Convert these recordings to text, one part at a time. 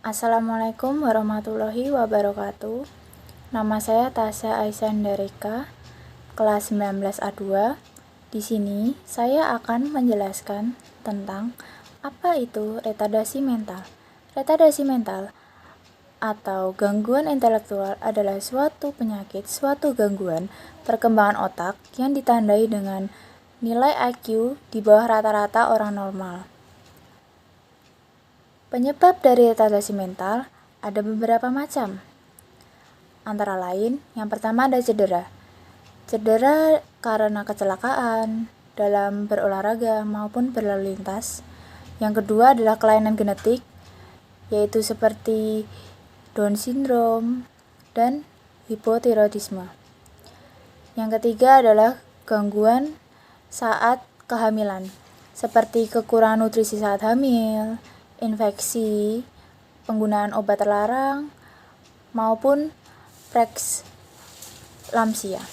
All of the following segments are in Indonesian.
Assalamualaikum warahmatullahi wabarakatuh. Nama saya Tasya Aisandarika, kelas 19A2. Di sini saya akan menjelaskan tentang apa itu retardasi mental. Retardasi mental atau gangguan intelektual adalah suatu penyakit, suatu gangguan perkembangan otak yang ditandai dengan nilai IQ di bawah rata-rata orang normal. Penyebab dari retardasi mental ada beberapa macam. Antara lain, yang pertama ada cedera. Cedera karena kecelakaan dalam berolahraga maupun berlalu lintas. Yang kedua adalah kelainan genetik, yaitu seperti Down syndrome dan hipotiroidisme. Yang ketiga adalah gangguan saat kehamilan, seperti kekurangan nutrisi saat hamil, infeksi, penggunaan obat terlarang, maupun preeklamsia.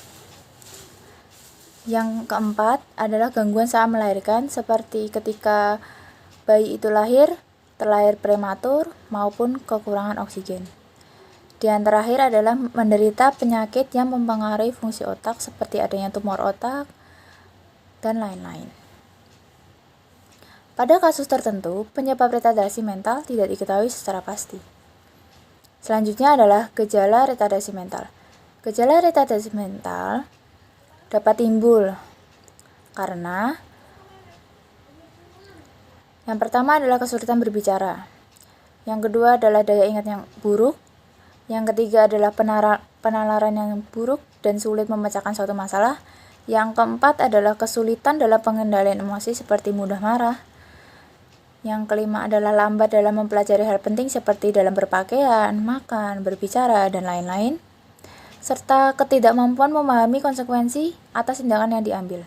Yang keempat adalah gangguan saat melahirkan, seperti ketika bayi itu terlahir prematur, maupun kekurangan oksigen. Di antara terakhir adalah menderita penyakit yang mempengaruhi fungsi otak, seperti adanya tumor otak, dan lain-lain. Pada kasus tertentu, penyebab retardasi mental tidak diketahui secara pasti. Selanjutnya adalah gejala retardasi mental. Gejala retardasi mental dapat timbul karena yang pertama adalah kesulitan berbicara. Yang kedua adalah daya ingat yang buruk. Yang ketiga adalah penalaran yang buruk dan sulit memecahkan suatu masalah. Yang keempat adalah kesulitan dalam pengendalian emosi seperti mudah marah. Yang kelima adalah lambat dalam mempelajari hal penting seperti dalam berpakaian, makan, berbicara, dan lain-lain, serta ketidakmampuan memahami konsekuensi atas tindakan yang diambil.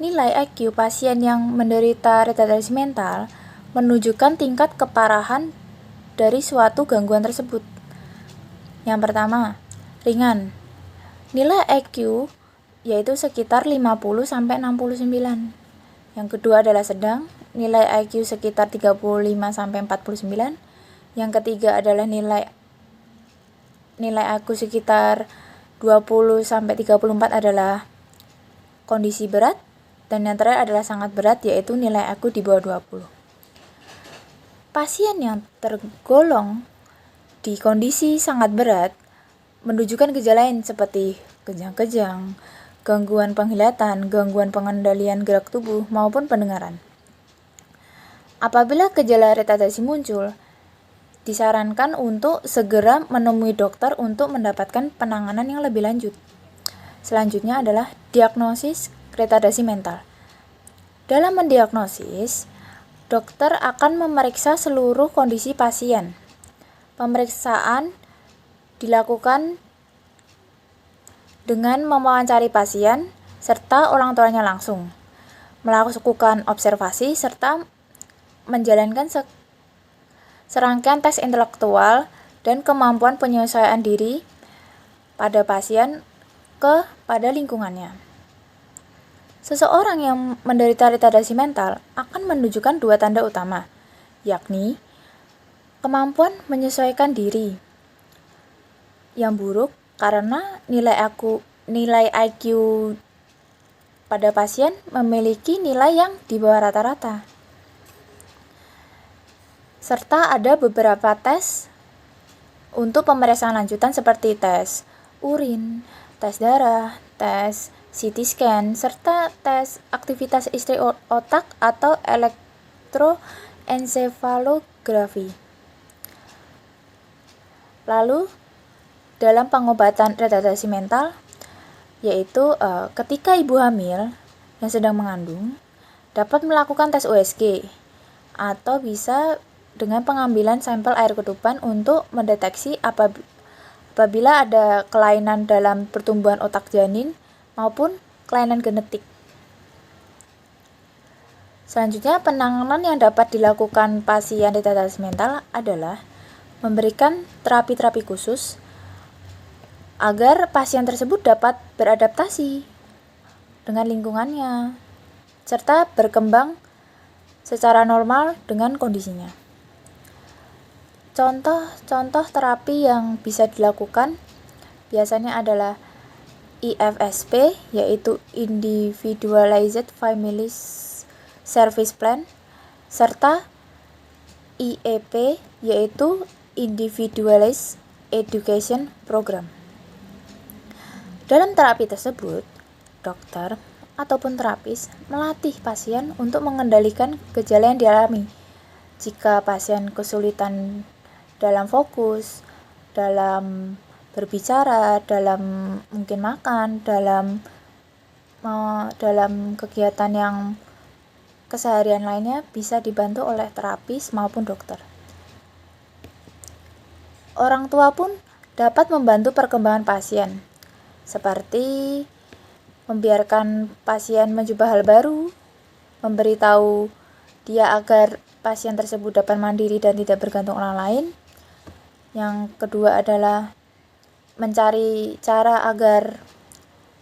Nilai IQ pasien yang menderita retardasi mental menunjukkan tingkat keparahan dari suatu gangguan tersebut. Yang pertama, ringan. Nilai IQ yaitu sekitar 50-69. Yang kedua adalah sedang, nilai IQ sekitar 35-49. Yang ketiga adalah nilai IQ sekitar 20-34 adalah kondisi berat, dan yang terakhir adalah sangat berat, yaitu nilai IQ di bawah 20. Pasien yang tergolong di kondisi sangat berat menunjukkan gejala lain seperti kejang-kejang, gangguan penglihatan, gangguan pengendalian gerak tubuh, maupun pendengaran. Apabila gejala retardasi muncul, disarankan untuk segera menemui dokter untuk mendapatkan penanganan yang lebih lanjut. Selanjutnya adalah diagnosis retardasi mental. Dalam mendiagnosis, dokter akan memeriksa seluruh kondisi pasien. Pemeriksaan dilakukan dengan mewawancari pasien serta orang tuanya langsung, melakukan observasi, serta menjalankan serangkaian tes intelektual dan kemampuan penyesuaian diri pada pasien pada lingkungannya. Seseorang yang menderita retardasi mental akan menunjukkan dua tanda utama, yakni kemampuan menyesuaikan diri yang buruk karena nilai IQ pada pasien memiliki nilai yang di bawah rata-rata. Serta ada beberapa tes untuk pemeriksaan lanjutan seperti tes urin, tes darah, tes CT scan, serta tes aktivitas istri otak atau elektroensefalografi. Lalu, dalam pengobatan retardasi mental, yaitu ketika ibu hamil yang sedang mengandung dapat melakukan tes USG atau bisa dengan pengambilan sampel air ketuban untuk mendeteksi apabila ada kelainan dalam pertumbuhan otak janin maupun kelainan genetik. Selanjutnya, penanganan yang dapat dilakukan pasien retardasi mental adalah memberikan terapi-terapi khusus agar pasien tersebut dapat beradaptasi dengan lingkungannya serta berkembang secara normal dengan kondisinya. Contoh terapi yang bisa dilakukan biasanya adalah IFSP, yaitu Individualized Family Service Plan, serta IEP, yaitu Individualized Education Program. Dalam terapi tersebut, dokter ataupun terapis melatih pasien untuk mengendalikan gejala yang dialami. Jika pasien kesulitan dalam fokus, dalam berbicara, dalam mungkin makan, dalam kegiatan yang keseharian lainnya, bisa dibantu oleh terapis maupun dokter. Orang tua pun dapat membantu perkembangan pasien, seperti membiarkan pasien mencoba hal baru, memberitahu dia agar pasien tersebut dapat mandiri dan tidak bergantung orang lain. Yang kedua adalah mencari cara agar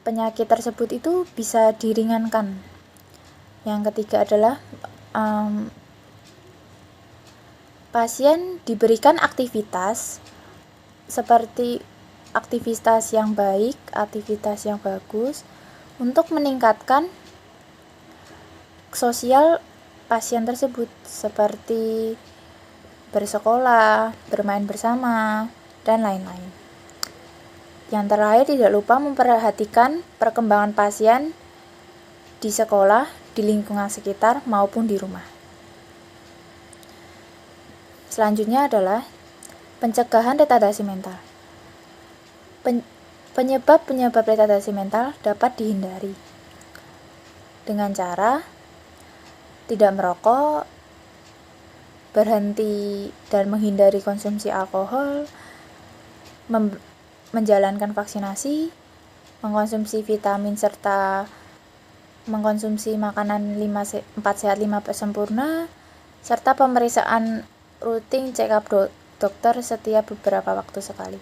penyakit tersebut itu bisa diringankan. Yang ketiga adalah pasien diberikan aktivitas seperti aktivitas yang baik, aktivitas yang bagus, untuk meningkatkan sosial pasien tersebut, seperti bersekolah, bermain bersama, dan lain-lain. Yang terakhir, tidak lupa memperhatikan perkembangan pasien di sekolah, di lingkungan sekitar, maupun di rumah. Selanjutnya adalah pencegahan retardasi mental. Penyebab retardasi mental dapat dihindari dengan cara tidak merokok, berhenti dan menghindari konsumsi alkohol, menjalankan vaksinasi, mengkonsumsi vitamin, serta mengkonsumsi makanan 4 sehat 5 sempurna, serta pemeriksaan rutin check-up dokter setiap beberapa waktu sekali.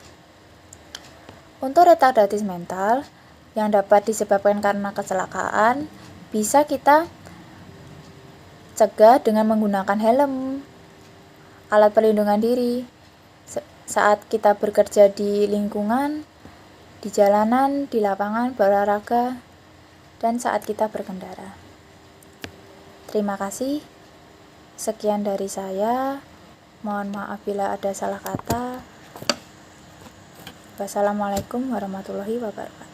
Untuk retardasi mental yang dapat disebabkan karena kecelakaan, bisa kita cegah dengan menggunakan helm, alat perlindungan diri, saat kita bekerja di lingkungan, di jalanan, di lapangan, berolahraga, dan saat kita berkendara. Terima kasih. Sekian dari saya. Mohon maaf bila ada salah kata. Wassalamualaikum warahmatullahi wabarakatuh.